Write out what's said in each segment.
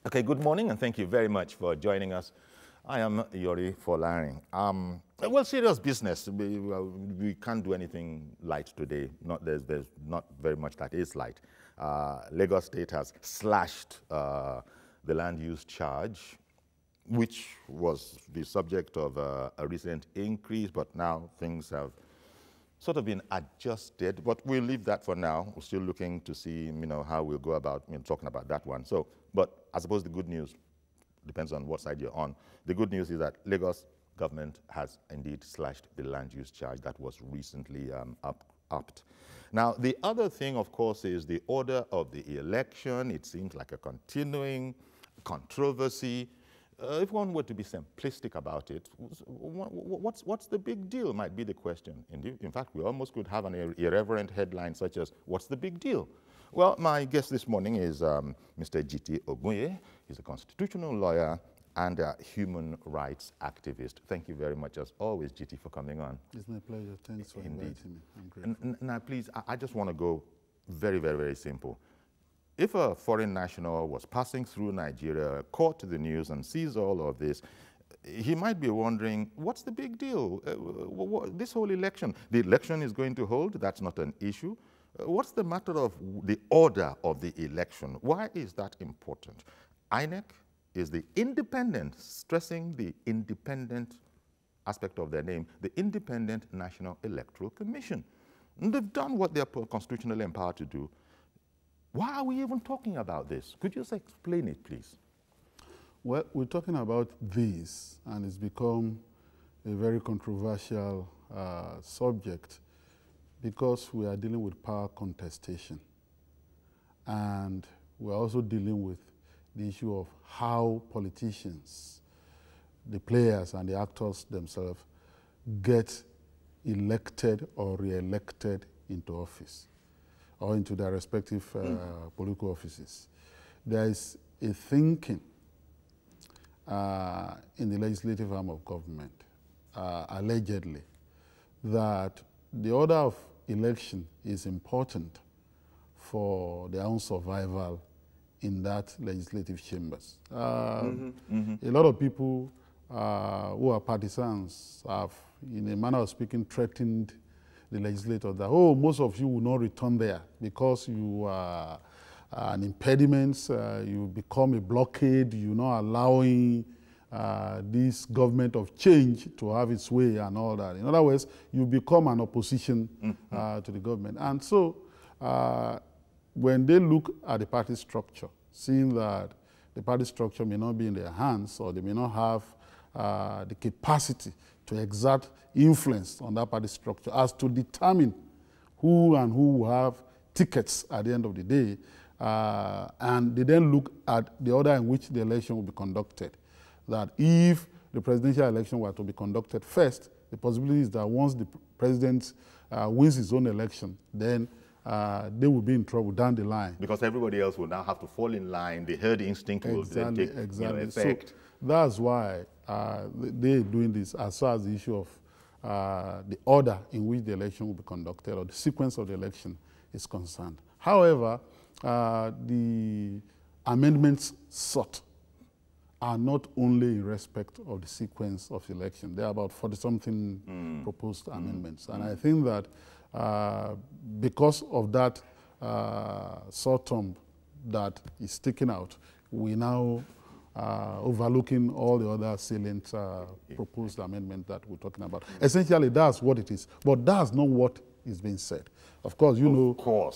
Okay, good morning, and thank you very much for joining us. I am Yori Folarin. Well, serious business. We can't do anything light today. There's not very much that is light. Lagos State has slashed the land use charge, which was the subject of a recent increase, but now things have sort of been adjusted, but we'll leave that for now. We're still looking to see, how we'll go about talking about that one. So, but I suppose the good news depends on what side you're on. The good news is that Lagos government has indeed slashed the land use charge that was recently upped. Now, the other thing, of course, is the order of the election. It seems like a continuing controversy. If one were to be simplistic about it, what's the big deal might be the question. In fact, we almost could have an irreverent headline such as, what's the big deal? Well, my guest this morning is Mr. G.T. Ogunye. He's a constitutional lawyer and a human rights activist. Thank you very much, as always, G.T., for coming on. It's my pleasure. Thanks for inviting me. I'm grateful. Now, please, I just want to go very, very, very simple. If a foreign national was passing through Nigeria, caught to the news and sees all of this, he might be wondering, what's the big deal? This whole election, the election is going to hold, that's not an issue. What's the matter of the order of the election? Why is that important? INEC is the independent, stressing the independent aspect of their name, the Independent National Electoral Commission. And they've done what they're constitutionally empowered to do. Why are we even talking about this? Could you just explain it, please? Well, we're talking about this, and it's become a very controversial subject because we are dealing with power contestation. And we're also dealing with the issue of how politicians, the players and the actors themselves, get elected or re-elected into office or into their respective political offices. There is a thinking in the legislative arm of government, allegedly, that the order of election is important for their own survival in that legislative chambers. A lot of people who are partisans have, in a manner of speaking, threatened the legislator that, oh, most of you will not return there because you are an impediment, you become a blockade, you're not allowing this government of change to have its way and all that. In other words, you become an opposition to the government. And so when they look at the party structure, seeing that the party structure may not be in their hands or they may not have the capacity to exert influence on that party structure as to determine who and who will have tickets at the end of the day, and they then look at the order in which the election will be conducted. That if the presidential election were to be conducted first, the possibility is that once the president wins his own election, then they will be in trouble down the line. Because everybody else will now have to fall in line. The herd instinct will take effect. So that's why they're doing this as far as the issue of the order in which the election will be conducted or the sequence of the election is concerned. However, the amendments sought are not only in respect of the sequence of the election. There are about 40-something proposed amendments. And I think that because of that short-term that is taken out, we now overlooking all the other salient proposed amendment that we're talking about. Essentially, that's what it is. But that's not what is being said. Of course,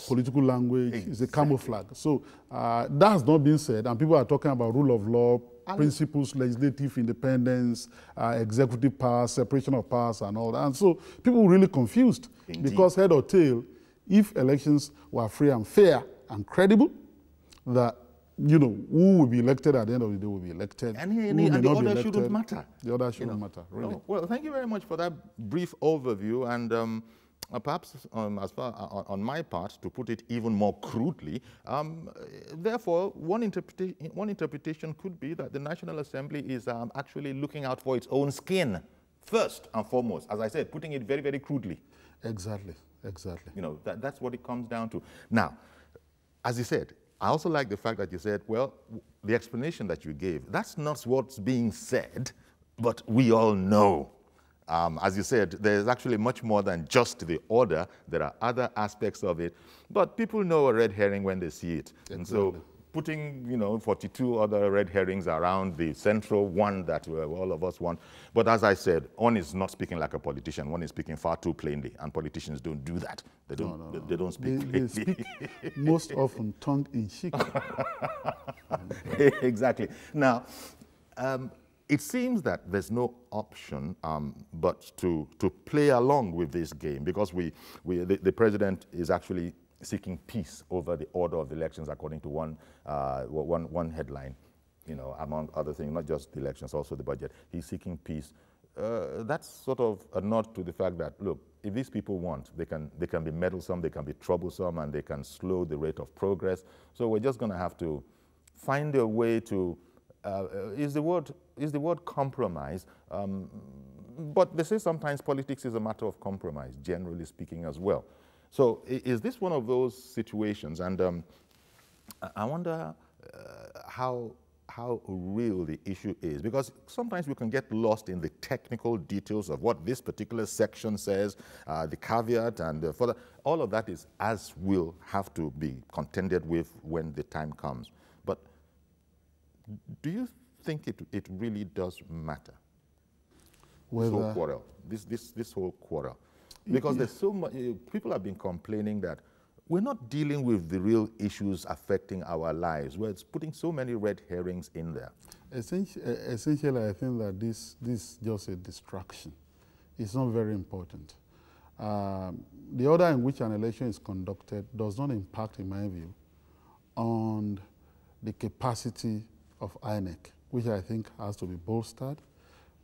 political language is a camouflage. So that's not being said, and people are talking about rule of law, principles, legislative independence, executive power, separation of powers, and all that. And so people are really confused. Indeed. Because head or tail, if elections were free and fair and credible, that who will be elected at the end of the day will be elected. And the order shouldn't matter. The order shouldn't matter, really. Well, thank you very much for that brief overview. And perhaps, as far on my part, to put it even more crudely, therefore, one interpretation could be that the National Assembly is actually looking out for its own skin, first and foremost. As I said, putting it very, very crudely. Exactly, exactly. That's what it comes down to. Now, as you said, I also like the fact that you said, well, the explanation that you gave, that's not what's being said, but we all know. As you said, there's actually much more than just the order. There are other aspects of it, but people know a red herring when they see it. Exactly. And so putting, 42 other red herrings around the central one that all of us want. But as I said, one is not speaking like a politician. One is speaking far too plainly, and politicians don't do that. They don't, they don't speak plainly. They speak most often tongue-in-cheek. Exactly. Now, it seems that there's no option but to play along with this game, because the president is actually seeking peace over the order of the elections, according to one headline, among other things, not just the elections, also the budget. He's seeking peace. That's sort of a nod to the fact that, look, if these people want, they can be meddlesome, they can be troublesome, and they can slow the rate of progress. So we're just going to have to find a way to, is the word compromise, but they say sometimes politics is a matter of compromise, generally speaking as well. So is this one of those situations? And I wonder how real the issue is, because sometimes we can get lost in the technical details of what this particular section says, the caveat and the further. All of that is as will have to be contended with when the time comes. But do you think it really does matter? This whole quarrel, this whole quarrel. Because there's so much, people have been complaining that we're not dealing with the real issues affecting our lives. We're putting so many red herrings in there. Essentially, I think that this is just a distraction. It's not very important. The order in which an election is conducted does not impact, in my view, on the capacity of INEC, which I think has to be bolstered,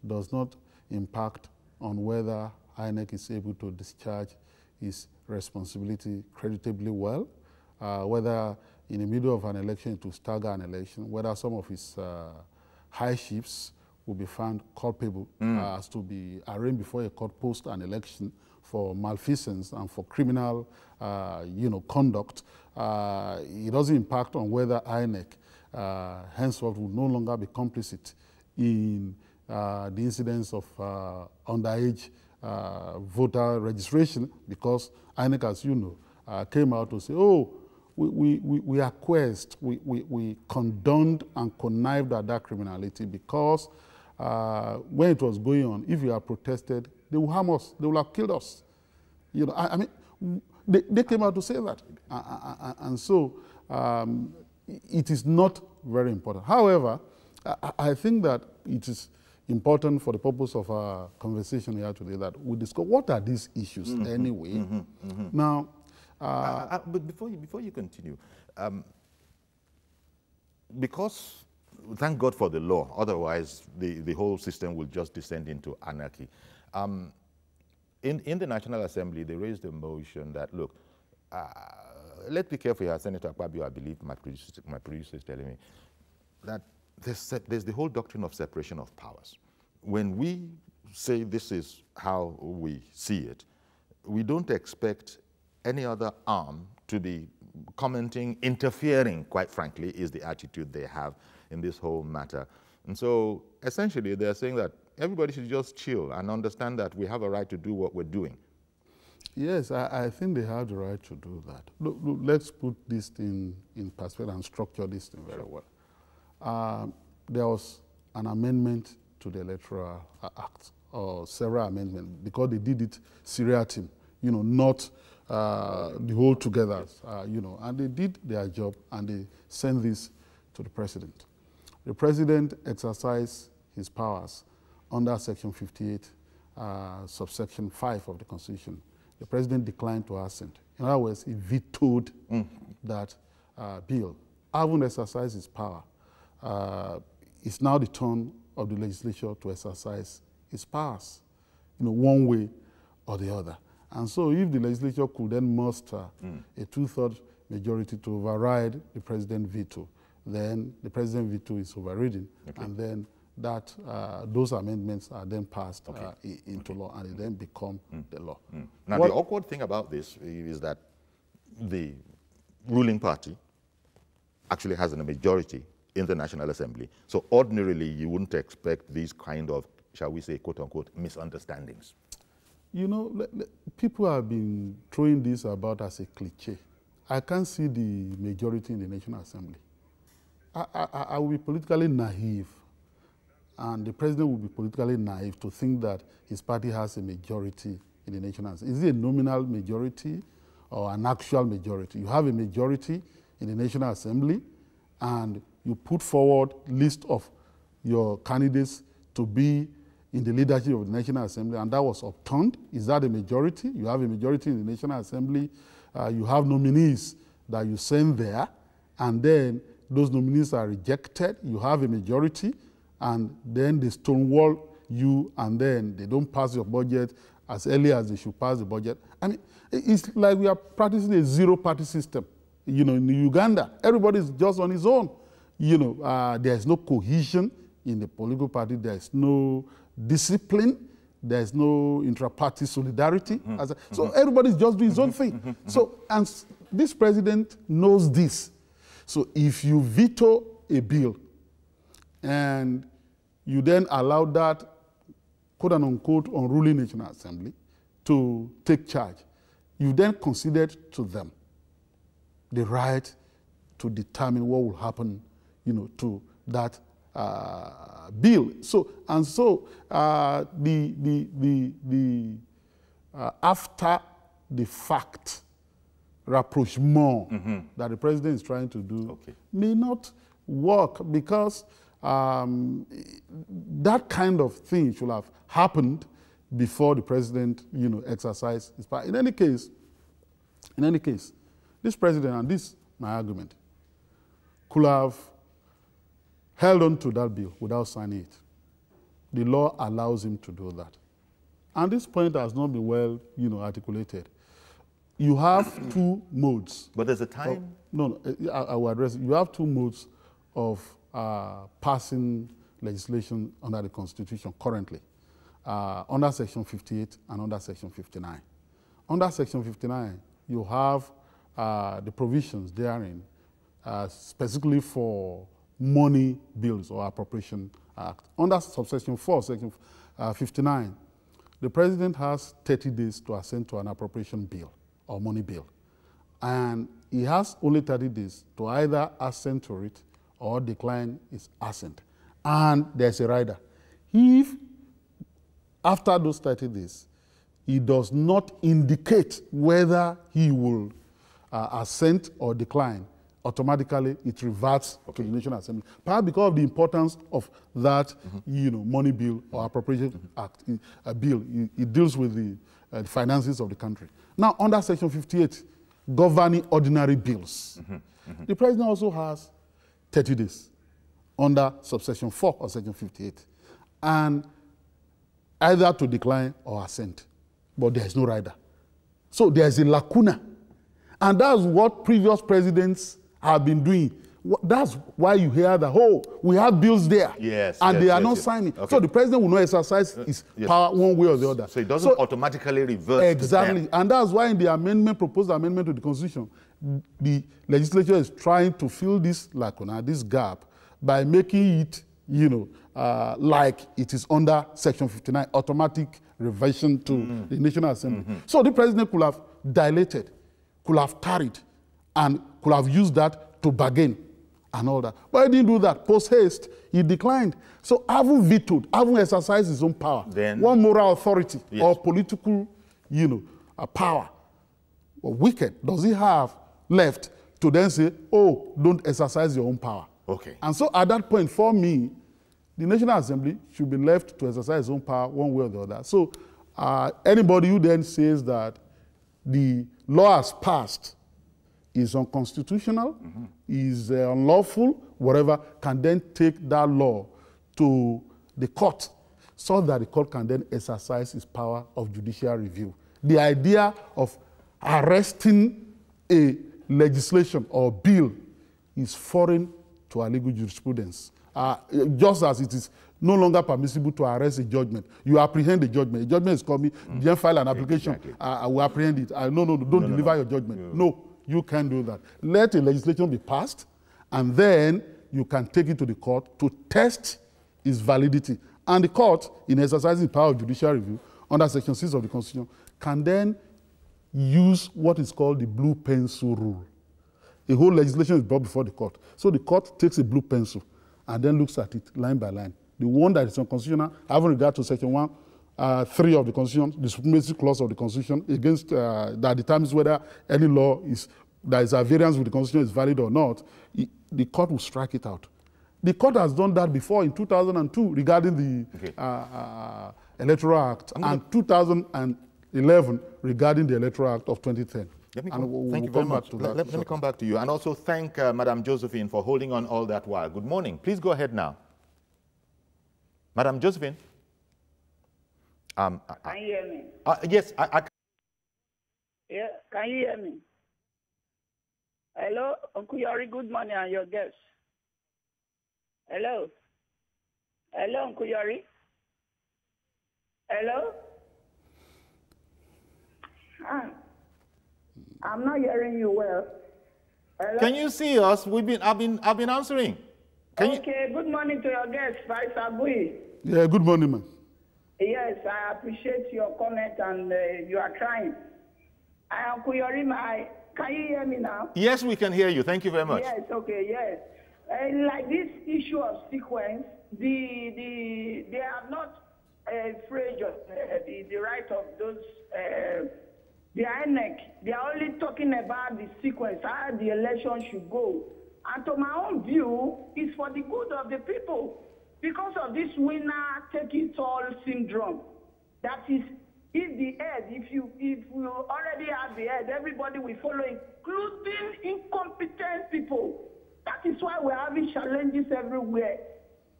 does not impact on whether INEC is able to discharge its responsibility creditably well, whether in the middle of an election to stagger an election, whether some of its high chiefs will be found culpable as to be arraigned before a court post an election for malfeasance and for criminal conduct. It doesn't impact on whether INEC henceforth will no longer be complicit in the incidence of underage voter registration, because INEC, as you know, came out to say, oh, we acquiesced, we condoned and connived at that criminality, because when it was going on, if we had protested, they would harm us, they would have killed us. I mean, they came out to say that. And so it is not very important. However, I think that it is important for the purpose of our conversation here today that we discuss what are these issues anyway. Now, but before you continue, because thank God for the law, otherwise the whole system will just descend into anarchy. In the National Assembly, they raised a motion that, look, let's be careful here, Senator Akpabio, I believe my producer is telling me, that there's the whole doctrine of separation of powers. When we say this is how we see it, we don't expect any other arm to be commenting, interfering, quite frankly, is the attitude they have in this whole matter. And so essentially they're saying that everybody should just chill and understand that we have a right to do what we're doing. Yes, I think they have the right to do that. Look, let's put this in perspective and structure this thing very well. There was an amendment to the Electoral Act, or several amendments, because they did it seriatim, not the whole together, and they did their job and they sent this to the president. The president exercised his powers under Section 58, subsection 5 of the Constitution. The president declined to assent. In other words, he vetoed that bill. Having exercised his power, it's now the turn of the legislature to exercise its powers, one way or the other. And so if the legislature could then muster a two-thirds majority to override the president's veto, then the president's veto is overridden, and then that those amendments are then passed into law, and they then become the law. Now, the awkward thing about this is that the ruling party actually has a majority in the National Assembly. So ordinarily, you wouldn't expect these kind of, shall we say, quote unquote, misunderstandings. You know, people have been throwing this about as a cliche. I can't see the majority in the National Assembly. I will be politically naive, and the president will be politically naive to think that his party has a majority in the National Assembly. Is it a nominal majority or an actual majority? You have a majority in the National Assembly, and you put forward a list of your candidates to be in the leadership of the National Assembly, and that was upturned. Is that a majority? You have a majority in the National Assembly. You have nominees that you send there, and then those nominees are rejected. You have a majority, and then they stonewall you, and then they don't pass your budget as early as they should pass the budget. I mean, it's like we are practicing a zero-party system. You know, in Uganda, everybody's just on his own. You know, there's no cohesion in the political party. There's no discipline. There's no intra-party solidarity. So everybody's just doing his own thing. So, and this president knows this. So if you veto a bill and you then allow that quote-unquote unruly National Assembly to take charge, you then conceded to them the right to determine what will happen, you know, to that bill. So, and so after the fact rapprochement that the president is trying to do may not work, because that kind of thing should have happened before the president, you know, exercised his power. In any case, this president, and this is my argument, could have held on to that bill without signing it. The law allows him to do that. And this point has not been well, you know, articulated. You have two modes. But there's a time? I will address it. You have two modes of passing legislation under the Constitution currently, under Section 58 and under Section 59. Under Section 59, you have the provisions therein specifically for money bills or appropriation act. Under subsection 4, Section 59, the president has 30 days to assent to an appropriation bill or money bill. And he has only 30 days to either assent to it or decline his assent. And there's a rider. If, after those 30 days, he does not indicate whether he will assent or decline, automatically it reverts to the National Assembly. Perhaps because of the importance of that, you know, money bill or appropriation act, bill. It deals with the finances of the country. Now, under Section 58, governing ordinary bills, the president also has 30 days under subsection 4 of Section 58, and either to decline or assent. But there is no rider. So there is a lacuna. And that's what previous presidents have been doing. That's why you hear that, oh, we have bills there, and they are not signing. Okay. So the president will not exercise his power one way or the other. So it doesn't automatically revert exactly. to them. And that's why in the proposed amendment to the Constitution, the legislature is trying to fill this lacuna, this gap, by making it, you know, like it is under Section 59, automatic reversion to the National Assembly. So the president could have dilated, could have tarried, and could have used that to bargain and all that. But he didn't do that. Post haste, he declined. So having vetoed, having exercised his own power, then, one moral authority or political, you know, power, or wicked, does he have left to then say, oh, don't exercise your own power? Okay. And so at that point, for me, the National Assembly should be left to exercise its own power one way or the other. So anybody who then says that the law has passed is unconstitutional, is unlawful, whatever, can then take that law to the court so that the court can then exercise its power of judicial review. The idea of arresting a legislation or bill is foreign to our legal jurisprudence. Just as it is no longer permissible to arrest a judgment. You apprehend the judgment. A judgment is coming, then file an application. Exactly. I will apprehend it. No, don't deliver your judgment. No, you can't do that. Let a legislation be passed, And then you can take it to the court to test its validity. And the court, in exercising the power of judicial review under Section 6 of the Constitution, can then use what is called the blue pencil rule. A whole legislation is brought before the court. So the court takes a blue pencil and then looks at it line by line. The one that is unconstitutional, having regard to Section 1(3) of the Constitution, the supremacy clause of the Constitution, against that determines whether any law that is at variance with the Constitution is valid or not, the court will strike it out. The court has done that before in 2002 regarding the Electoral Act, and 2011 regarding the Electoral Act of 2010. Thank you very much. Let me come back to you. And also thank Madam Josephine for holding on all that while. Good morning. Please go ahead now. Madam Josephine. Can you hear me? Yes, Yeah, can you hear me? Hello, Uncle Yori, good morning, and your guests. Hello? Hello, Uncle Yori? Hello? I'm not hearing you well. Hello? Can you see us? I've been answering. Good morning to your guest, Vice Abui. Yeah, good morning, man. Yes, I appreciate your comment, and you are trying. Uncle Yori, can you hear me now? Yes, we can hear you. Thank you very much. Yes, okay, yes. Like this issue of sequence, they have not infringed the right of those, the INEC. They are only talking about the sequence, how the election should go. And to my own view, it's for the good of the people. Because of this winner-take-it-all syndrome, that is, if you already have the head, everybody will follow, including incompetent people. That is why we're having challenges everywhere.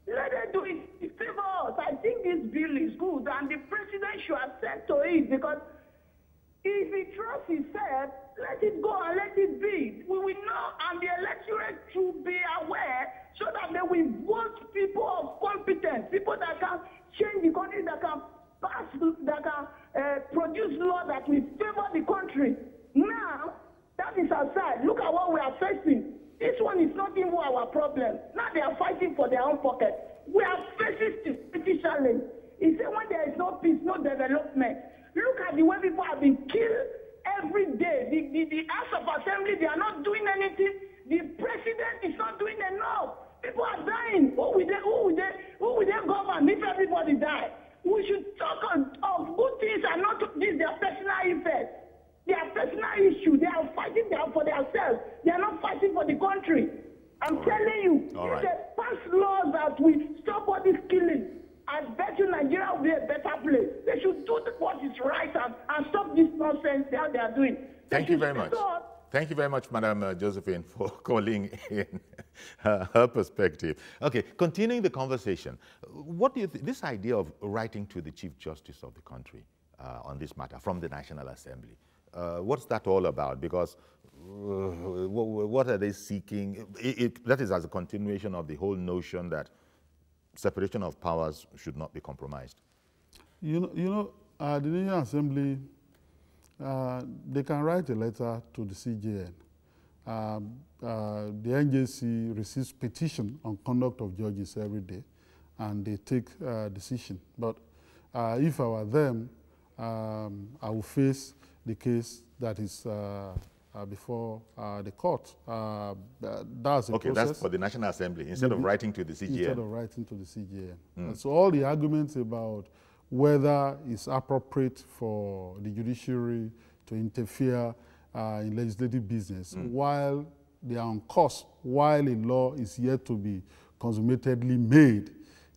Let them do it. It favors us. I think this bill is good, and the president should accept to it, because if he trusts himself, let it go and let it be. We will know, and the electorate should be aware, so that they will vote people of competence, people that can change the country, that can pass, that can produce law that will favor the country. Now, that is aside. Look at what we are facing. This one is not even our problem. Now they are fighting for their own pocket. We are facing this challenge. He said when there is no peace, no development. Look at the way people have been killed every day. The House of Assembly, they are not doing anything. The president is not doing enough. People are dying. Who will they govern if everybody dies? We should talk of good things and not this their personal effects. Their personal issue. They are fighting for themselves. They are not fighting for the country. I'm telling you, if they pass laws that will stop all this killing, I bet you Nigeria will be a better place. They should do what is right and stop this nonsense that they are doing. Thank you very much. Thank you very much, Madam Josephine, for calling in her perspective. Okay, continuing the conversation, what do you think, this idea of writing to the Chief Justice of the country on this matter from the National Assembly, what's that all about? Because what are they seeking? That is as a continuation of the whole notion that separation of powers should not be compromised. The National Assembly, they can write a letter to the CJN. The NJC receives petition on conduct of judges every day, and they take a decision. But if I were them, I will face the case that is before the court. That's a process. That's for the National Assembly, instead of writing to the CJN. Instead of writing to the CJN. And so all the arguments about whether it's appropriate for the judiciary to interfere in legislative business while they are on course, while a law is yet to be consummatedly made,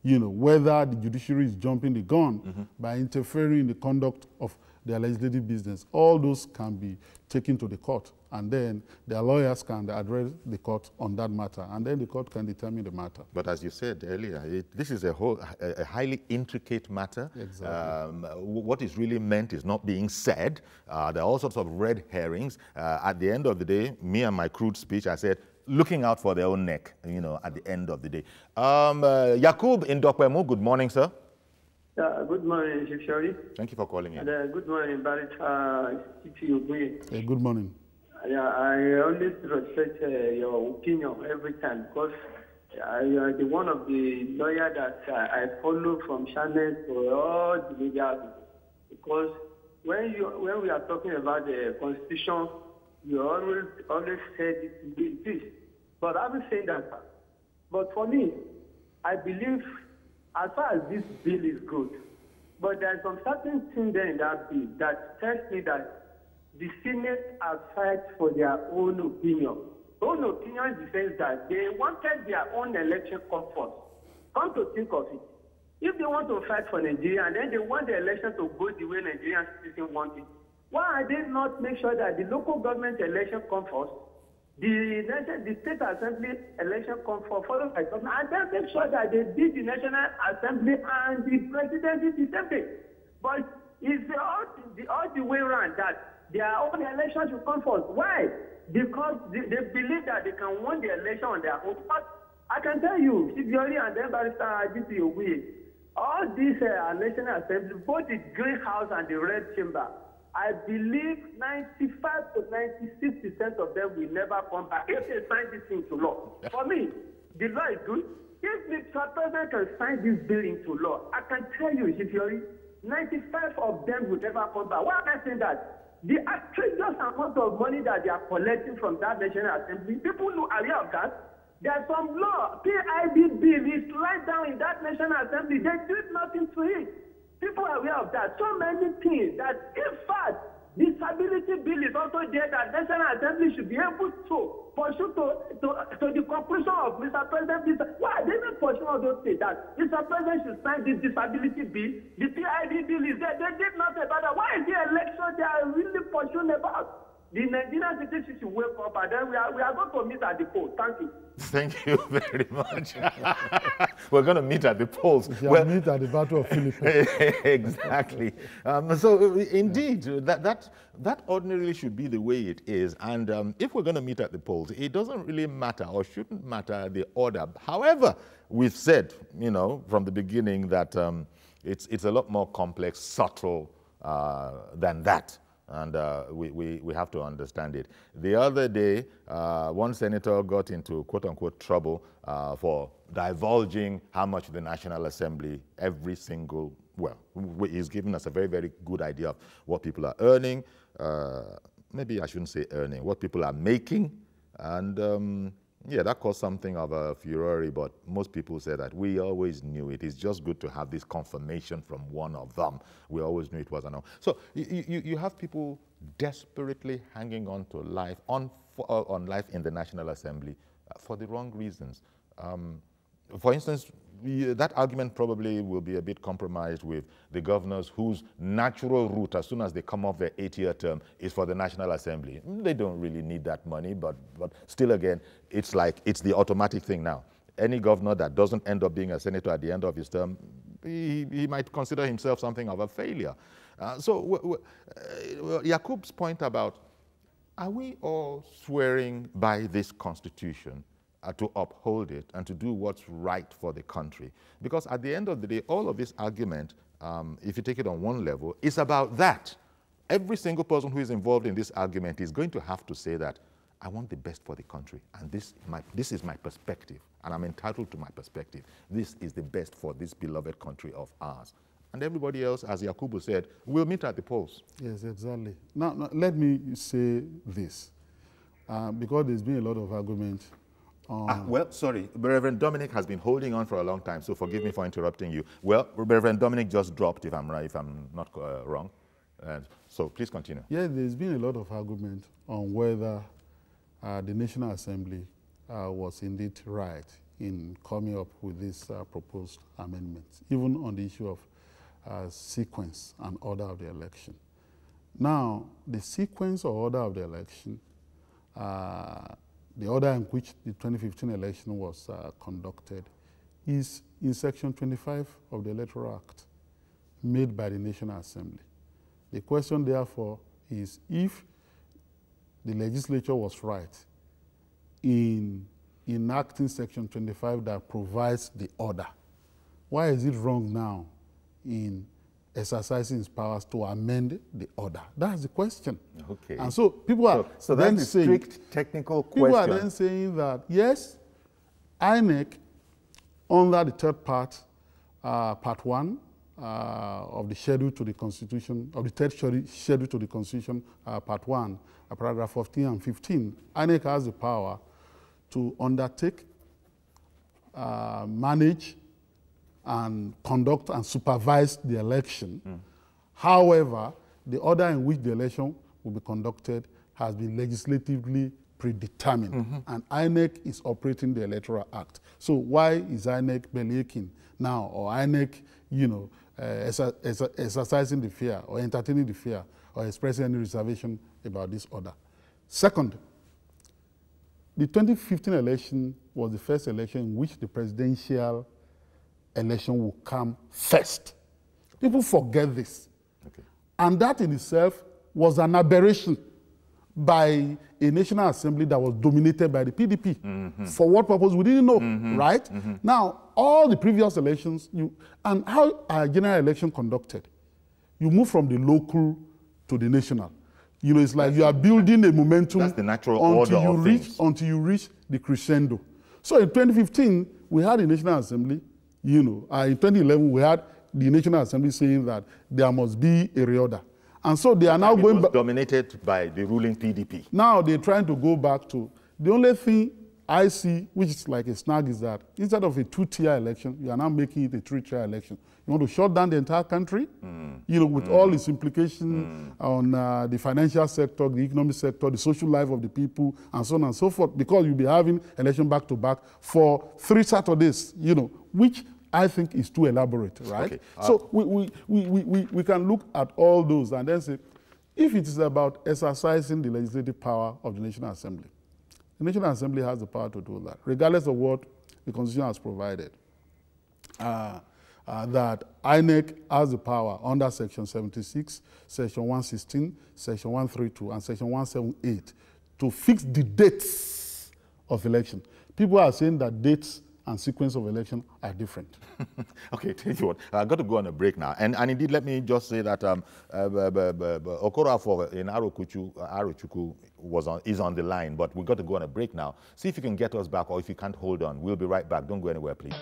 whether the judiciary is jumping the gun by interfering in the conduct of their legislative business, all those can be taken to the court, and then their lawyers can address the court on that matter, and then the court can determine the matter. But as you said earlier, this is a highly intricate matter. Exactly. What is really meant is not being said. There are all sorts of red herrings. At the end of the day, me and my crude speech, I said, looking out for their own neck, at the end of the day. Yakub in Dokwemu, good morning, sir. Good morning, Chief. Thank you for calling in. And good morning, Barrett. Hey, good morning. Yeah, I always respect your opinion every time because you are the one of the lawyers that I follow from channels to all the media. Because when we are talking about the Constitution, you always said this. But I will say that. But for me, I believe as far as this bill is good, but there's some certain thing there in that bill that tells me that the Senate are fight for their own opinion. Own opinion in the sense that they wanted their own election comfort. Come to think of it, if they want to fight for Nigeria and then they want the election to go the way Nigerian citizens want it, why are they not make sure that the local government election comes first, the state assembly election comes followed by government, and then make sure that they did the national assembly and the presidency the same day. But it's all the way around that their own election should come first. Why? Because they believe that they can win the election on their own. But I can tell you, Sibiori and then Barrister Aditi Oguye, all these national assembly, both the Green House and the Red Chamber, I believe 95 to 96% of them will never come back if they sign this into law. For me, the law is good. If Mr. President can sign this bill into law, I can tell you, Sibiori, 95 of them will never come back. Why am I saying that? The outrageous amount of money that they are collecting from that National Assembly, people who are aware of that. There's some law, PIB bill is right down in that National Assembly. They did nothing to it. People are aware of that. So many things that, in fact, the stability bill is also there that National Assembly should be able to pursue to the conclusion of Mr. President. Why are they not pursuing all those things that Mr. President should sign this disability bill? The PID bill is there. They did not about that. Why is the election they are really pursuing about? The Nigerian citizens should wake up, and then we are going to meet at the polls. Thank you. Thank you very much. We're going to meet at the polls. We'll meet at the Battle of Philippines. Exactly. So indeed, that ordinarily should be the way it is. And if we're going to meet at the polls, it doesn't really matter or shouldn't matter the order. However, we've said, from the beginning that it's a lot more complex, subtle than that. And we have to understand it. The other day, one senator got into quote-unquote trouble for divulging how much the National Assembly, he's given us a very, very good idea of what people are earning. Maybe I shouldn't say earning, what people are making. And yeah, that caused something of a furore, but most people say that we always knew it. It's just good to have this confirmation from one of them. We always knew it was an. So you have people desperately hanging on to life, on life in the National Assembly for the wrong reasons. For instance, that argument probably will be a bit compromised with the governors whose natural route, as soon as they come off their 8-year term, is for the National Assembly. They don't really need that money, but still again, it's like it's the automatic thing now. Any governor that doesn't end up being a senator at the end of his term, he might consider himself something of a failure. So Yakub's point about, are we all swearing by this Constitution to uphold it and to do what's right for the country? Because at the end of the day, all of this argument, if you take it on one level, is about that. Every single person who is involved in this argument is going to have to say that, I want the best for the country, and this is my perspective, and I'm entitled to my perspective. This is the best for this beloved country of ours. And everybody else, as Yakubu said, will meet at the polls. Yes, exactly. Now let me say this, because there's been a lot of argument. Well, sorry, Reverend Dominic has been holding on for a long time, so forgive me for interrupting you. Well, Reverend Dominic just dropped, if I'm not wrong. So please continue. Yeah, there's been a lot of argument on whether the National Assembly was indeed right in coming up with these proposed amendments, even on the issue of sequence and order of the election. Now, the sequence or order of the election, the order in which the 2015 election was conducted, is in Section 25 of the Electoral Act, made by the National Assembly. The question, therefore, is if the legislature was right in enacting Section 25 that provides the order, why is it wrong now in exercising his powers to amend the order? That's the question. Okay. And so people are so then that's a saying, strict technical question. people are then saying that, yes, INEC, under the third part, part 1 of the schedule to the Constitution, of the third schedule to the Constitution, part 1, paragraph 14 and 15, INEC has the power to undertake, manage, and conduct and supervise the election. However, the order in which the election will be conducted has been legislatively predetermined, and INEC is operating the Electoral Act. So why is INEC bellyaching now, or INEC, exercising the fear or entertaining the fear or expressing any reservation about this order? Second, the 2015 election was the first election in which the presidential election will come first. People forget this. Okay. And that in itself was an aberration by a National Assembly that was dominated by the PDP. For what purpose, we didn't know, right? Now, all the previous elections, and how a general election conducted, you move from the local to the national. It's like you are building a momentum. That's the natural order of things. Until you reach the crescendo. So in 2015, we had a National Assembly, in 2011, we had the National Assembly saying that there must be a reorder. And so they are now going back. Dominated by the ruling PDP. Now they're trying to go back to, the only thing I see, which is like a snag, is that instead of a 2-tier election, you are now making it a 3-tier election. You want to shut down the entire country, with all its implications on the financial sector, the economic sector, the social life of the people, and so on and so forth, because you'll be having election back to back for 3 Saturdays, which I think is too elaborate, right? Okay. So we can look at all those and then say, if it is about exercising the legislative power of the National Assembly, the National Assembly has the power to do that, regardless of what the Constitution has provided. That INEC has the power under Section 76, Section 116, Section 132, and Section 178 to fix the dates of election. People are saying that dates and sequence of election are different. Okay, tell you what, I've got to go on a break now. And indeed, let me just say that Okorafor in Arochukwu is on the line, but we've got to go on a break now. See if you can get us back, or if you can't, hold on. We'll be right back. Don't go anywhere, please.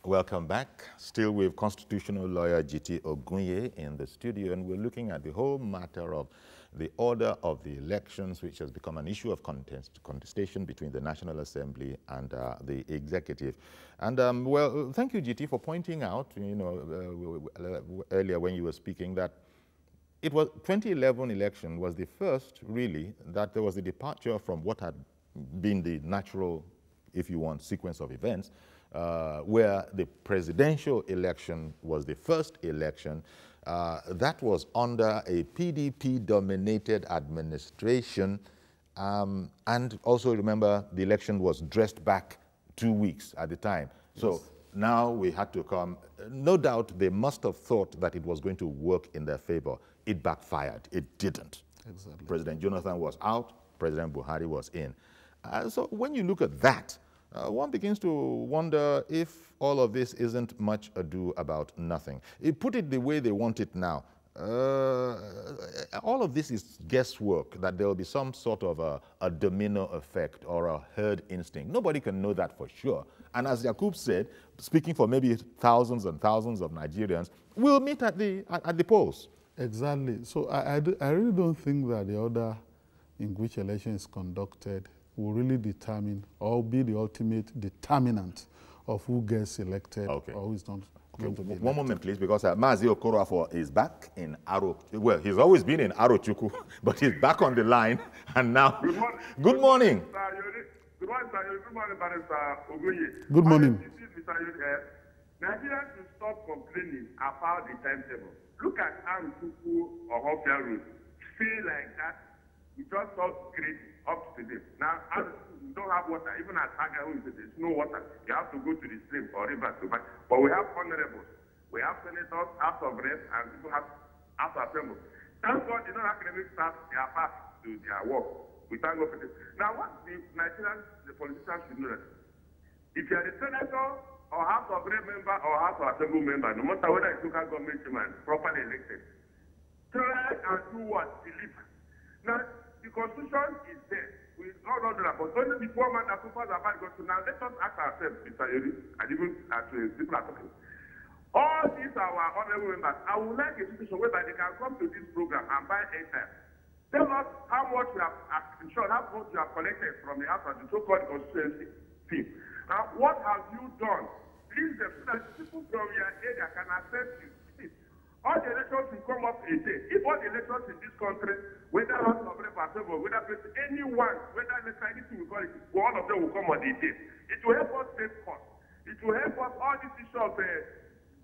Welcome back. Still with constitutional lawyer GT Ogunye in the studio, and we're looking at the whole matter of the order of the elections, which has become an issue of contestation between the National Assembly and the executive. And well, thank you, GT, for pointing out, earlier when you were speaking, that it was 2011 election was the first, really, that there was a departure from what had been the natural, if you want, sequence of events, where the presidential election was the first election that was under a PDP-dominated administration. And also remember, the election was dressed back 2 weeks at the time. So yes. Now we had to come. No doubt they must have thought that it was going to work in their favor. It backfired. It didn't. Exactly. President Jonathan was out. President Buhari was in. So when you look at that, one begins to wonder if all of this isn't much ado about nothing. Put it the way they want it now. All of this is guesswork, that there will be some sort of a domino effect or a herd instinct. Nobody can know that for sure. And as Yakub said, speaking for maybe thousands and thousands of Nigerians, we'll meet at the polls. Exactly. So I really don't think that the order in which election is conducted will really determine or be the ultimate determinant of who gets elected or who is not going to be elected. One moment, please, because Mzee Okorafor is back in well, he's always been in Arochukwu, but he's back on the line, and now... Good morning. Good morning. Good morning, sir. Good morning, Mr. Ogunye. Good morning. Nigerians should stop complaining about the timetable. Look at Arochukwu or Hofia Road. Feel like that We just saw great up to today. Now, as we don't have water, even at Haga, there's no water. You have to go to the stream or river to buy. But we have honorables. We have senators, House of Reps, and people have House of Assembly. Thank God, academic staff, they are fast to their work. We thank God for this. Now, what the Nigerians, the politicians should know that if you are the senator or House of Rep member or House of Assembly member, no matter whether it's local government chairman, properly elected, try and do what? Deliver. Now, the Constitution is there. We all know that, but only the poor man that so far about God. So now let us ask ourselves, Mr. Yuri, and even as people are talking. All these are our honorable members. I would like a situation whereby they can come to this program and buy airtime. Tell us how much we have ensured, how much you have collected from the house of the so-called constituency team. Now, what have you done? Please, so that people from your area can access you. See, all the elections will come up a day. If all the elections in this country, whether House of Representatives or whether anyone, whether anything we call it, all of them will come on a day. It will help us save costs. It will help us all this issue of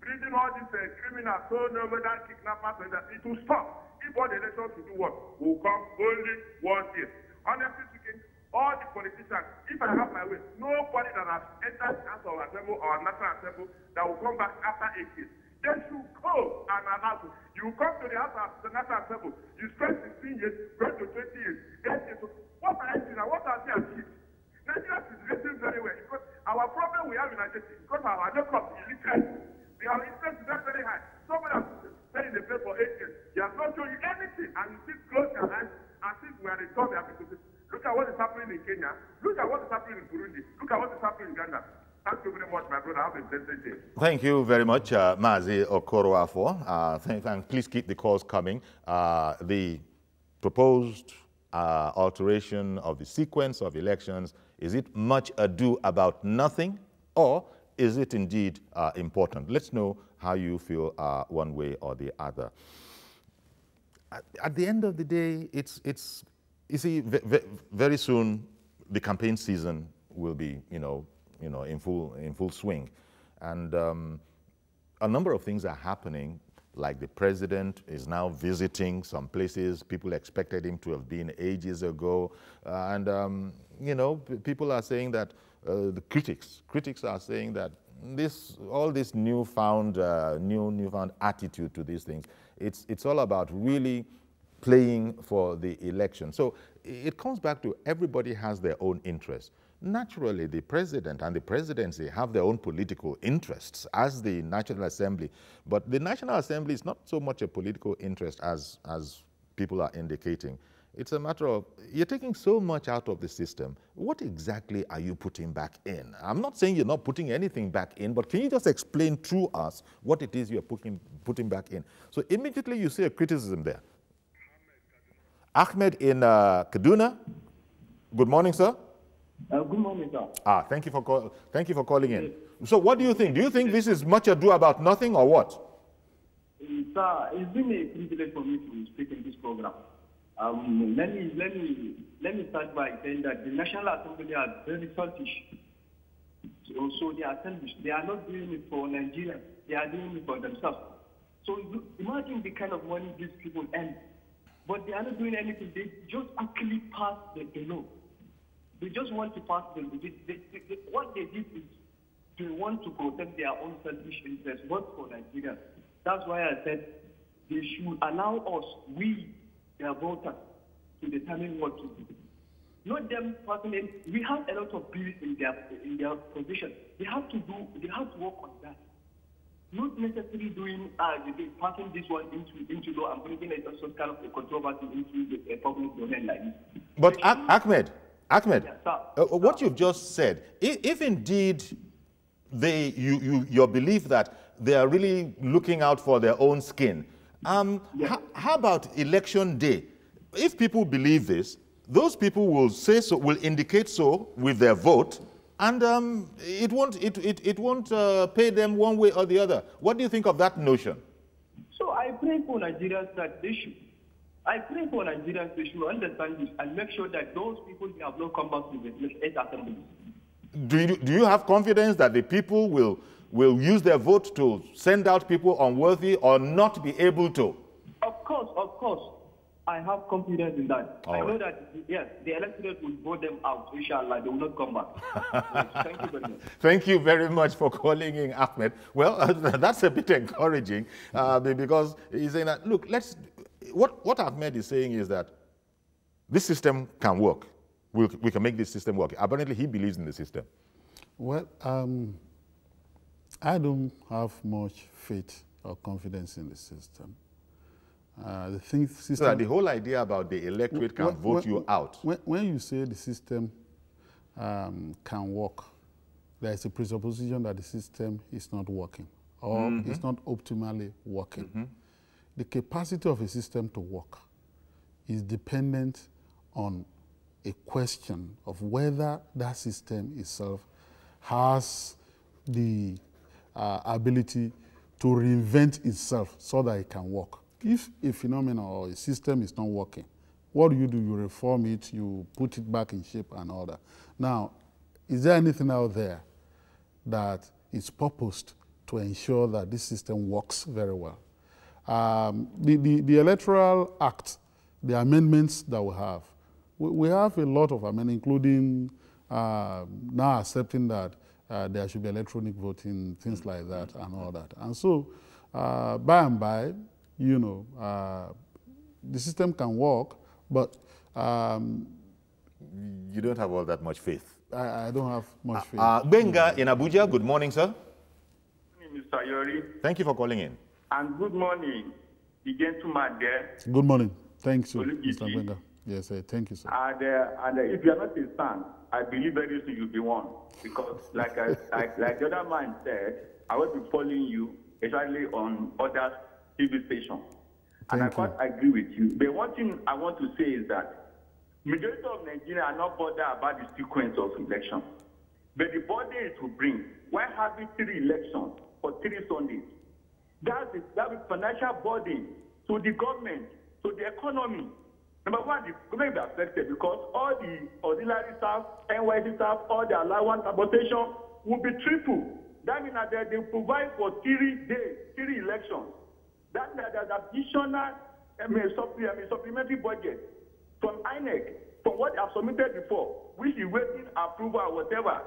breeding all these criminals, so no whether kidnappers, and that it will stop. If all the elections will do what? Will come only one day. Honestly speaking, all the politicians, if I have my way, nobody that has entered the House of Assembly or National Assembly that will come back after 8 years. They should go and announce it. You come to the House of the National Assembly, you spend 16 years, go to 20 years, 8 years. What are you doing? What are they achieved? Nigeria is getting very well because our problem we have in Nigeria is because our income is illiterate. Our interest is not very high. Someone has stayed in the place for 8 years. He has not shown you anything, and you still close your eyes and think we are the top of the Look at what is happening in Kenya. Look at what is happening in Burundi. Look at what is happening in Uganda. Thank you very much, my brother. Have a blessed day. Thank you very much, Mzee Okoroafo. Please keep the calls coming. The proposed alteration of the sequence of elections, is it much ado about nothing, or is it indeed important? Let's know how you feel one way or the other. At the end of the day, you see, very soon the campaign season will be, in full swing, and a number of things are happening. Like the president is now visiting some places people expected him to have been ages ago, and people are saying that. The critics are saying that all this newfound attitude to these things, it's all about really playing for the election. So it comes back to everybody has their own interests. Naturally, the president and the presidency have their own political interests as the National Assembly, but the National Assembly is not so much a political interest as people are indicating. It's a matter of, you're taking so much out of the system. What exactly are you putting back in? I'm not saying you're not putting anything back in, but can you just explain to us what it is you're putting back in? So immediately you see a criticism there. Ahmed in Kaduna. Good morning, sir. Good morning, sir. Thank you for calling in. So what do you think? Do you think this is much ado about nothing, or what? Sir, it's been a privilege for me to speak in this program. Let me start by saying that the National Assembly are very selfish. So they are selfish. They are not doing it for Nigeria. They are doing it for themselves. So imagine the kind of money these people earn. But they are not doing anything. They just actually pass the law. They just want to pass the law. What they did is they want to protect their own selfish interests, not for Nigeria. That's why I said they should allow us, their voters, to determine what to do. Not them personally. We have a lot of bills in their position. They have to work on that. Not necessarily doing passing this one into law and bringing some kind of a controversy into the public domain like this. But Ahmed, what you've just said, if indeed your belief that they are really looking out for their own skin, how about election day? If people believe this, those people will say so, will indicate so with their vote, and it won't pay them one way or the other. What do you think of that notion? So I pray for Nigerians that they should. I pray for Nigerians they should understand this and make sure that those people have not come back to the 8 assemblies. Do you have confidence that the people will use their vote to send out people unworthy or not be able to? Of course. I have confidence in that. All I know right. that, yes, the electorate will vote them out. Inshallah, they will not come back. Yes, thank you very much. Thank you very much for calling in, Ahmed. Well, that's a bit encouraging because he's saying that, look, what Ahmed is saying is that this system can work. We can make this system work. Apparently, he believes in the system. Well, I don't have much faith or confidence in the system. The system. So the whole idea about the electorate can vote you out. When you say the system can work, there is a presupposition that the system is not working or is not optimally working. The capacity of a system to work is dependent on a question of whether that system itself has the ability to reinvent itself so that it can work. If a phenomenon or a system is not working, what do? You reform it, you put it back in shape and all that. Now, is there anything out there that is purposed to ensure that this system works very well? The Electoral Act, the amendments that we have a lot of amendments, including now accepting that there should be electronic voting, things like that and all that. And so, by and by, you know, the system can work, but you don't have all that much faith. I don't have much faith. Benga in Abuja, good morning, sir. Good morning, Mr. Yori. Thank you for calling in. And good morning, the gentleman there. Good morning. Thanks, Mr. Olugisi. Benga. Yes, thank you, sir. And if you are not a son, I believe very soon you'll be one. Because like the other man said, I will be following you, especially on other TV stations. And I quite agree with you. But one thing I want to say is that majority of Nigerians are not bothered about the sequence of elections. But the burden it will bring, why having 3 elections for 3 Sundays? That is financial burden to the government, to the economy. Number one, the government will be affected because all the auxiliary staff, NYC staff, all the allowance, transportation will be triple. That means that they provide for 3 days, 3 elections. That means that there's additional supplementary budget from INEC, from what they have submitted before, which is waiting approval or whatever.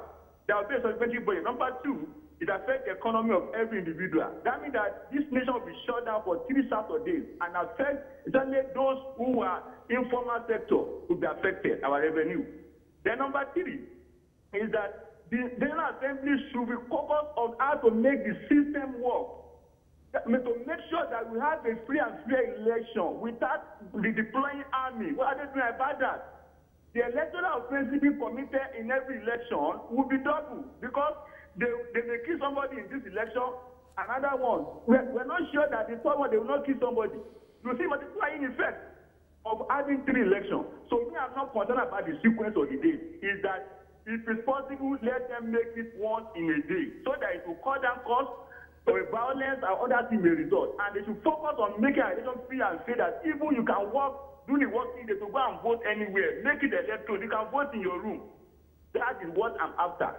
There will be a supplementary budget. Number 2, it affects the economy of every individual. That means that this nation will be shut down for 3 Saturdays and affect exactly those who are informal sector will be affected, our revenue. Then number 3 is that the General Assembly should be focused on how to make the system work. To make sure that we have a free and fair election without deploying army. What are they doing about that? The electoral offensive committed in every election will be double because they may kill somebody in this election, another one. We're not sure that the third one, they will not kill somebody. You see, multiplying effect of having 3 elections. So me, I'm not concerned about the sequence of the day. Is that if it's possible, let them make it once in a day so that it will cut down costs or violence and other things may result. And they should focus on making an election free and say that even you can work, do the working day to go and vote anywhere. Make it electoral. You can vote in your room. That is what I'm after.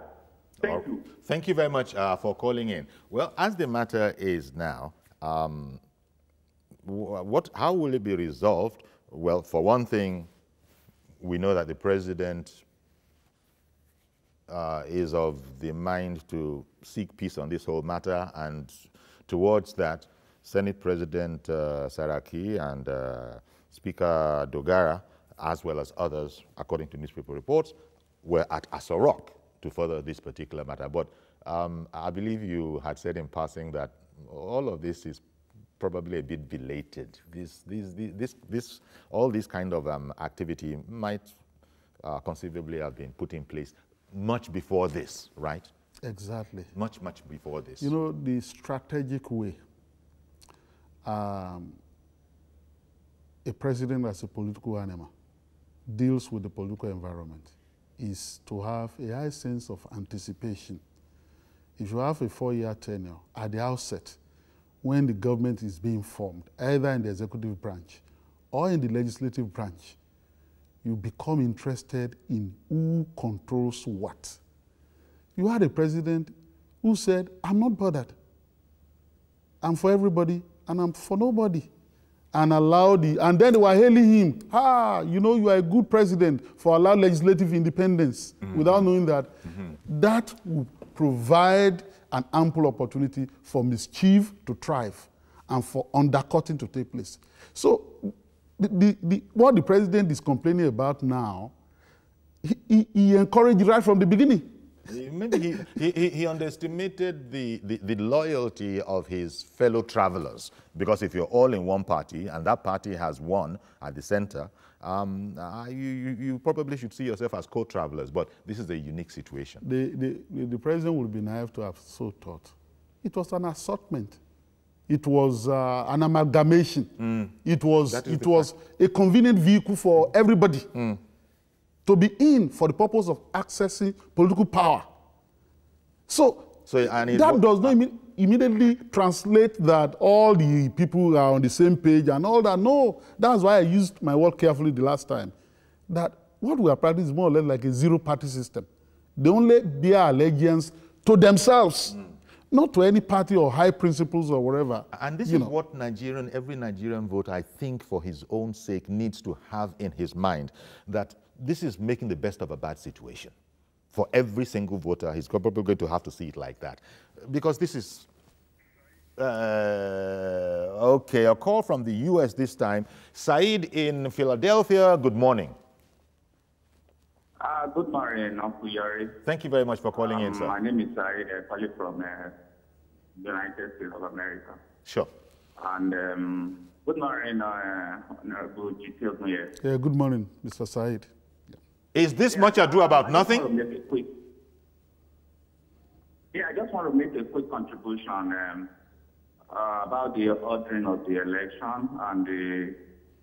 Thank you. Thank you very much for calling in. Well, as the matter is now, how will it be resolved? Well, for one thing, we know that the president is of the mind to seek peace on this whole matter, and towards that, Senate President Saraki and Speaker Dogara, as well as others, according to newspaper reports, were at Aso Rock to further this particular matter. But I believe you had said in passing that all of this is probably a bit belated. All this kind of activity might conceivably have been put in place much before this, right? Exactly. Much before this. You know, the strategic way a president as a political animal deals with the political environment is to have a high sense of anticipation. If you have a 4-year tenure at the outset, when the government is being formed, either in the executive branch or in the legislative branch, you become interested in who controls what. You had a president who said, I'm not bothered. I'm for everybody and I'm for nobody. and and then they were hailing him, you know, you are a good president for allowing legislative independence, without knowing that that would provide an ample opportunity for mischief to thrive and for undercutting to take place. So what the president is complaining about now, he encouraged right from the beginning. Maybe he underestimated the loyalty of his fellow travelers, because if you're all in one party and that party has won at the center, you probably should see yourself as co-travelers, but this is a unique situation. The president would be naive to have so thought. It was an assortment. It was an amalgamation. It was a convenient vehicle for everybody to be in for the purpose of accessing political power. So that does not immediately translate that all the people are on the same page and all that. No, that's why I used my word carefully the last time. That what we are practicing is more or less like a zero-party system. They only bear allegiance to themselves, not to any party or high principles or whatever. And this is what every Nigerian voter, I think, for his own sake, needs to have in his mind, that this is making the best of a bad situation. For every single voter, he's probably going to have to see it like that. Because this is... okay, a call from the U.S. this time. Said in Philadelphia, good morning. Good morning, Uncle Yari. Thank you very much for calling in, sir. My name is Said, calling from the United States of America. Sure. And good morning, Honorable GT. Yeah, good morning, Mr. Said. Is this much ado about nothing? I just want to make a quick contribution about the ordering of the election. And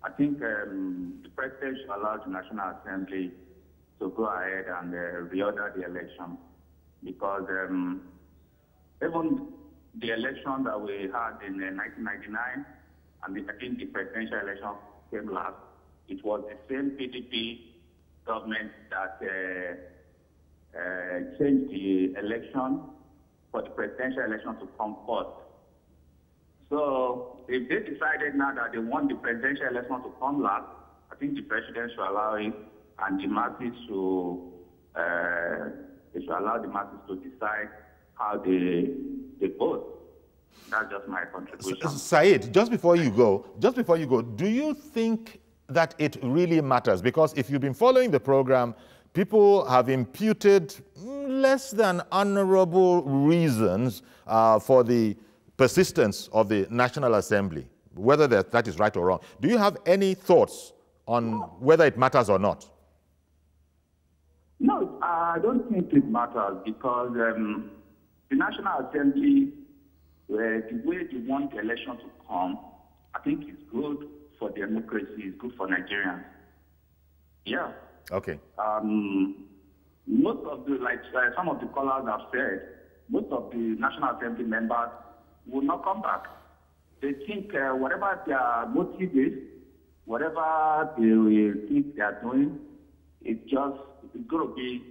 I think the president should allow the National Assembly to go ahead and reorder the election. Because even the election that we had in 1999, and I think the presidential election came last, it was the same PDP government that changed the election for the presidential election to come first. So if they decided now that they want the presidential election to come last, I think the president should allow it, and the masses they should allow the masses to decide how they vote. That's just my contribution. Said, just before you go, do you think that it really matters? Because if you've been following the program, people have imputed less than honorable reasons for the persistence of the National Assembly, whether that is right or wrong. Do you have any thoughts on whether it matters or not? No, I don't think it matters, because the National Assembly, the way they want the election to come, I think it's good for democracy, it's good for Nigerians. Yeah. Okay. Most of the, like some of the callers have said, most of the National Assembly members will not come back. They think whatever their motive is, whatever they will think they are doing, it's going to be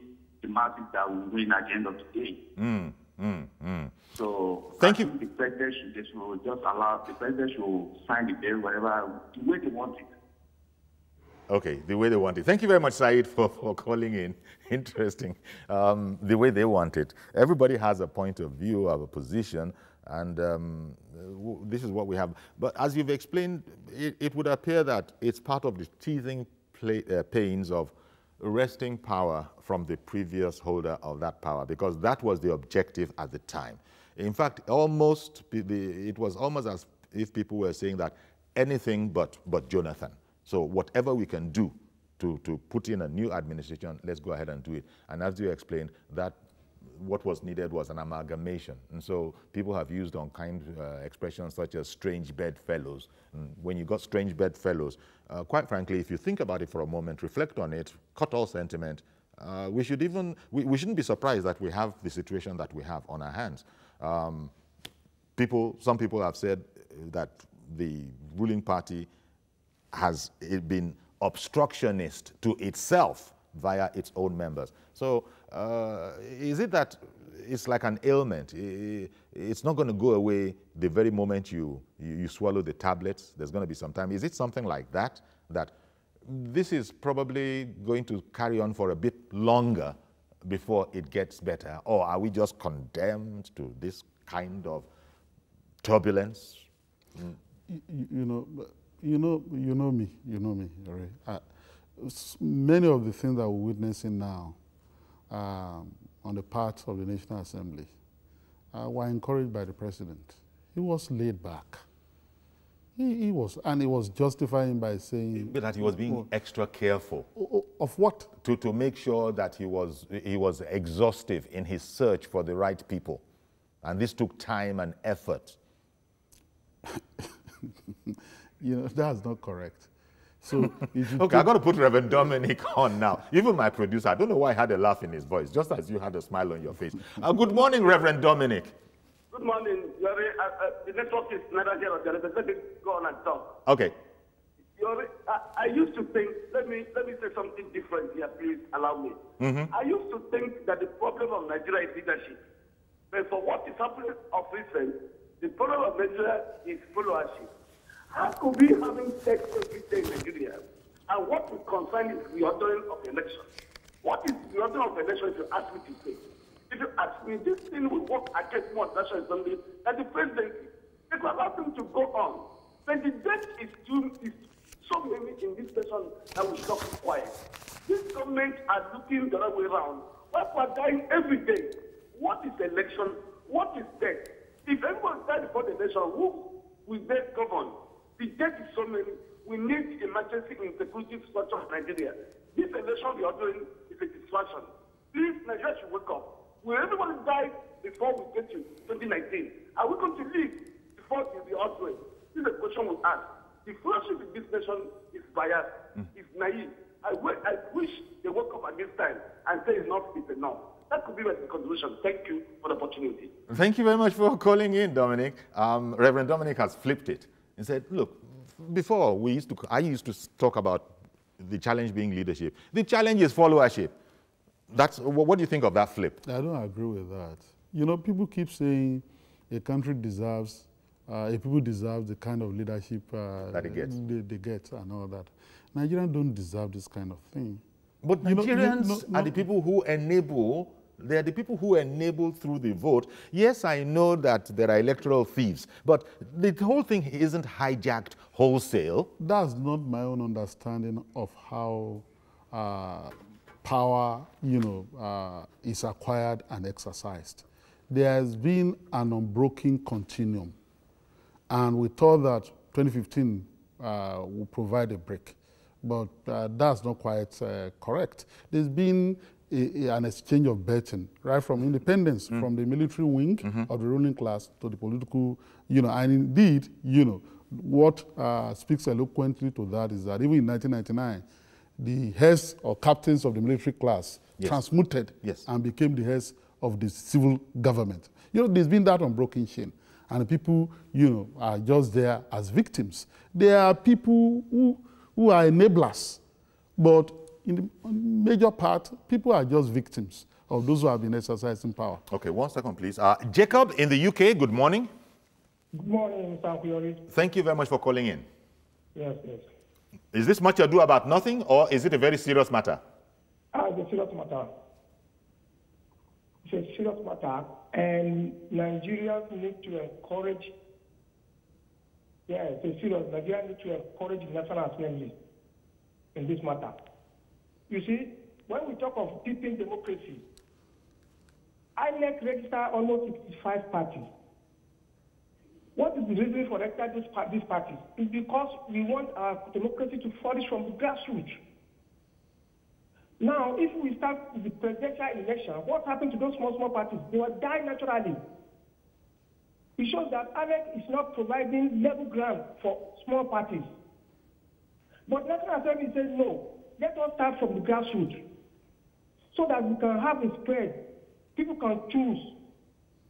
the masses that will win at the end of the day. So thank you. The president should just allow, the president should sign the bill, whatever, the way they want it. Okay, the way they want it. Thank you very much, Said, for calling in. Interesting. The way they want it. Everybody has a point of view, of a position, and this is what we have. But as you've explained, it would appear that it's part of the teething pains of wresting power from the previous holder of that power, because that was the objective at the time. In fact, it was almost as if people were saying that anything but Jonathan. So whatever we can do to put in a new administration, let's go ahead and do it. And as you explained, that what was needed was an amalgamation. And so people have used unkind expressions such as strange bedfellows. And when you got strange bedfellows, quite frankly, if you think about it for a moment, reflect on it, cut all sentiment, we shouldn't be surprised that we have the situation that we have on our hands. Some people have said that the ruling party has been obstructionist to itself via its own members. So is it that it's like an ailment. It's not going to go away the very moment you swallow the tablets. There's going to be some time. Is it something like that, that this is probably going to carry on for a bit longer before it gets better? Or are we just condemned to this kind of turbulence? You know me, right? Many of the things that we're witnessing now on the part of the National Assembly were encouraged by the president. He was laid back. He was justifying by saying that he was being extra careful. Of what? To make sure that he was exhaustive in his search for the right people. And this took time and effort. That's not correct. So okay, I got to put Reverend Dominic on now. Even my producer, I don't know why he had a laugh in his voice, just as you had a smile on your face. Good morning, Reverend Dominic. Good morning. The network is neither here or there. Let me go on and talk. Okay. I used to think, let me say something different here, please allow me. I used to think that the problem of Nigeria is leadership. But for what is happening of recent, the problem of Nigeria is followership. How could we having sex every day in Nigeria? And what would concern is the ordering of the election? What is the ordering of the election if you ask me to say? If you ask me, this thing will work against more national assembly than the presidency. It will allow them to go on. But the debt is so many in this session that we should not be quiet. This government are looking the other way around. People are dying every day. What is the election? What is debt? If everyone died before the election, who will then govern? The debt is so many. We need emergency in security structure of Nigeria. This election we are doing is a distraction. Please, Nigeria should wake up. Will everyone die before we get to 2019? Are we going to live before the outbreak? This is a question we ask. The fellowship in this nation is biased, is naive. I wish they woke up at this time and say enough is enough. That could be my contribution. Thank you for the opportunity. Thank you very much for calling in, Dominic. Reverend Dominic has flipped it. He said, look, before I used to talk about the challenge being leadership. The challenge is followership. What do you think of that flip? I don't agree with that. People keep saying a country deserves, people deserve the kind of leadership that they get and all that. Nigerians don't deserve this kind of thing. But Nigerians are the people who enable. They are the people who enable through the vote. Yes, I know that there are electoral thieves, but the whole thing isn't hijacked wholesale. That's not my own understanding of how power, is acquired and exercised. There has been an unbroken continuum, and we thought that 2015 would provide a break, but that's not quite correct. There's been an exchange of betting, right from independence, from the military wing of the ruling class to the political, and indeed, what speaks eloquently to that is that even in 1999, the heads or captains of the military class transmuted and became the heads of the civil government. There's been that unbroken chain, and people, are just there as victims. There are people who are enablers, but in the major part, people are just victims of those who have been exercising power. Okay, 1 second, please. Jacob in the UK, good morning. Good morning, Mr. Fiori. Thank you very much for calling in. Yes. Is this much ado about nothing, or is it a very serious matter? It's a serious matter. It's a serious matter, and Nigerians need to encourage, Nigerians need to encourage the National Assembly in this matter. You see, when we talk of deepening democracy, INEC register almost 65 parties. What is the reason for registering these parties? It's because we want our democracy to flourish from the grassroots. Now, if we start the presidential election, what happened to those small parties? They will die naturally. It shows that INEC is not providing level ground for small parties. But National Assembly says no. Let us start from the grassroots so that we can have a spread. People can choose.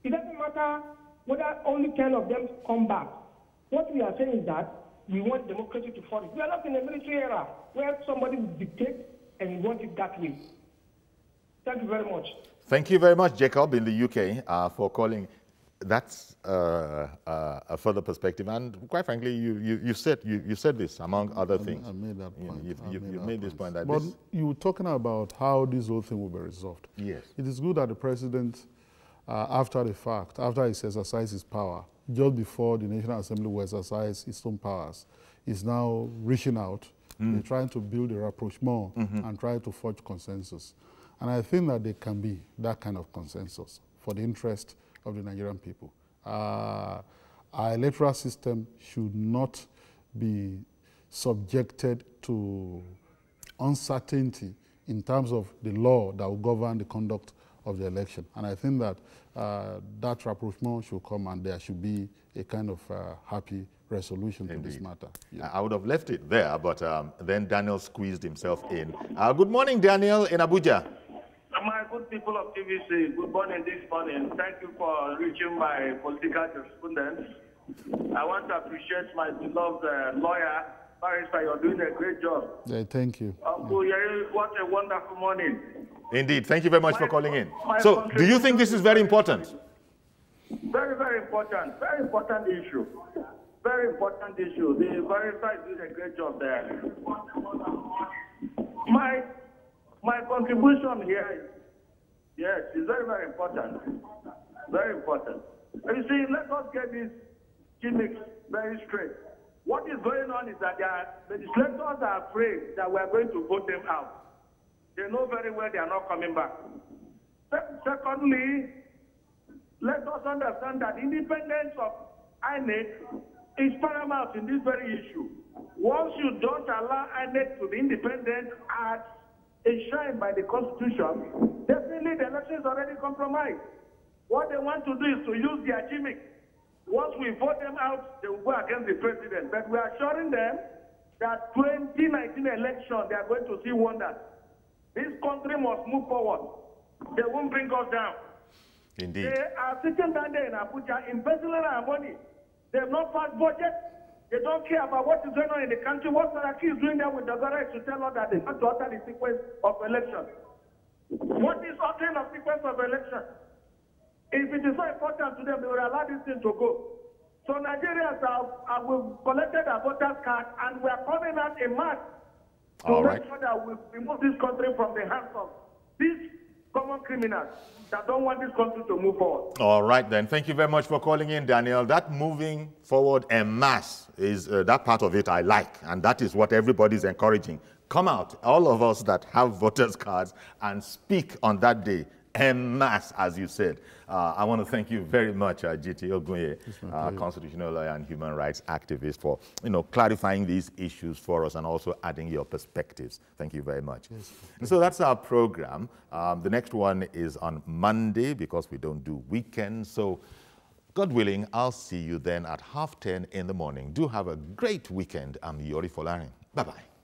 It doesn't matter whether only 10 of them come back. What we are saying is that we want democracy to flourish. We are not in a military era where somebody will dictate and we want it that way. Thank you very much. Thank you very much, Jacob, in the UK, for calling. That's a further perspective, and quite frankly, you said this among other things. I made that point. You've made this point that. But you were talking about how this whole thing will be resolved. Yes. It is good that the president, after the fact, after he's exercised his power, just before the National Assembly will exercise its own powers, is now reaching out, trying to build a rapprochement and try to forge consensus. And I think that there can be that kind of consensus for the interest of the Nigerian people. Our electoral system should not be subjected to uncertainty in terms of the law that will govern the conduct of the election. And I think that that rapprochement should come and there should be a kind of happy resolution to this matter. Yeah. I would have left it there, but then Daniel squeezed himself in. Good morning, Daniel, in Abuja. My good people of TVC, good morning this morning. Thank you for reaching my political correspondence. I want to appreciate my beloved lawyer, Barrister. You're doing a great job. Yeah, thank you. Uncle Yeri, what a wonderful morning. Indeed. Thank you very much for calling in. So, do you think this is very important? Very, very important. Very important issue. Very important issue. The barrister is doing a great job there. My contribution here is, yes, it's very, very important. Very important. You see, let us get this gimmicks very straight. What is going on is that the legislators are afraid that we are going to vote them out. They know very well they are not coming back. Secondly, let us understand that independence of INEC is paramount in this very issue. Once you don't allow INEC to be independent as enshrined by the Constitution, definitely the election is already compromised. What they want to do is to use their gimmick. Once we vote them out, they will go against the president. But we are assuring them that 2019 election, they are going to see wonders. This country must move forward. They won't bring us down. Indeed. They are sitting down there in Abuja, embezzling our money. They have not passed budget. They don't care about what is going on in the country. What Saraki is doing there with the government to tell us that they have to alter the sequence of election. What is altering the sequence of election? If it is so important to them, they will allow this thing to go. So Nigerians have collected our voters' card and we are coming out in mass to make sure that we remove this country from the hands of these common criminals that don't want this country to move forward. All right, then. Thank you very much for calling in, Daniel. That moving forward en masse is that part of it I like, and that is what everybody's encouraging. Come out, all of us that have voters' cards, and speak on that day en masse, as you said. I want to thank you very much, G.T. Ogunye, constitutional lawyer and human rights activist, for clarifying these issues for us and also adding your perspectives. Thank you very much. Yes. And so that's our program. The next one is on Monday because we don't do weekends. So God willing, I'll see you then at 10:30 in the morning. Do have a great weekend. I'm Yori Folarin. Bye-bye.